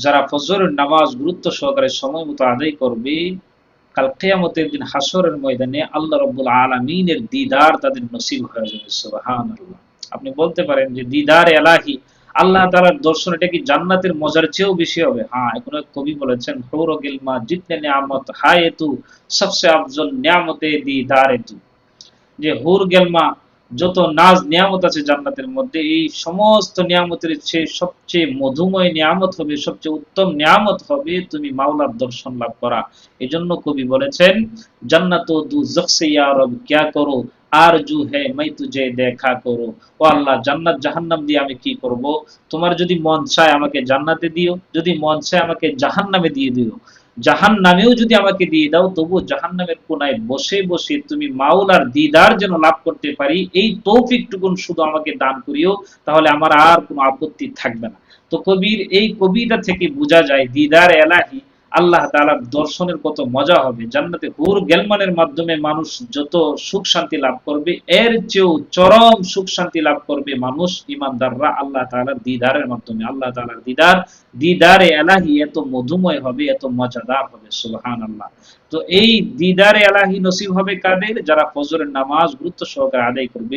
যারা ফজরের নামাজ গুরুত্ব সহকারে সময় মতো আদায় করবে, কাল কিয়ামতের দিন হাসরের ময়দানে আল্লাহ রাব্বুল আলামিনের দিদার তাদের নসিব হয়ে যাবে। সুবহানাল্লাহ। আপনি বলতে পারেন যে দিদার এলাহি, আল্লাহ তাআলার দর্শন, এটা কি জান্নাতের মজার চেয়েও বেশি হবে? হ্যাঁ, এখন এক কবি বলেছেন, হুর গিলমা জিতনে নিয়ামত হায়ে তু, সবসে আফজল নিয়ামতে দিদারে তু। যে হুর গেলমা, যত নাজ নিয়ামত আছে জান্নাতের মধ্যে, এই সমস্ত নিয়ামতের চেয়ে সবচেয়ে মধুময় নিয়ামত হবে, সবচেয়ে উত্তম নিয়ামত হবে তুমি মাওলার দর্শন লাভ করা। এজন্য কবি বলেছেন, জান্নাত দু জখসে ইয়া রব ক্যা করো, আরজু হে মাই তুঝে দেখা করো। ও আল্লাহ, জান্নাত জাহান্নাম দিয়ে আমি কি করব? তোমার যদি মন চায় আমাকে জান্নাতে দিও, যদি মন চায় আমাকে জাহান্নামে দিয়ে দিও। জাহান নামেও যদি আমাকে দিয়ে দাও, তবু জাহান নামের কোনায় বসে বসে তুমি মাওলার দিদার যেন লাভ করতে পারি, এই তৌফিকটুকুন শুধু আমাকে দান করিও, তাহলে আমার আর কোনো আপত্তি থাকবে না। তো কবির এই কবিতা থেকে বোঝা যায় দিদার এলাহি, আল্লাহ তাআলার দর্শনের কত মজা হবে। জান্নাতে হুর গেলমানের মাধ্যমে মানুষ যত সুখ শান্তি লাভ করবে, এর চেয়েও চরম সুখ শান্তি লাভ করবে মানুষ ইমানদাররা আল্লাহ তাআলার দিদারের মাধ্যমে। আল্লাহ তাআলার দিদার, দিদারে এলাহি এত মধুময় হবে, এত মজাদার হবে। সুবহানাল্লাহ। তো এই দিদারে এলাহি নসিব হবে কাদের? যারা ফজরের নামাজ গুরুত্ব সহকারে আদায় করবে।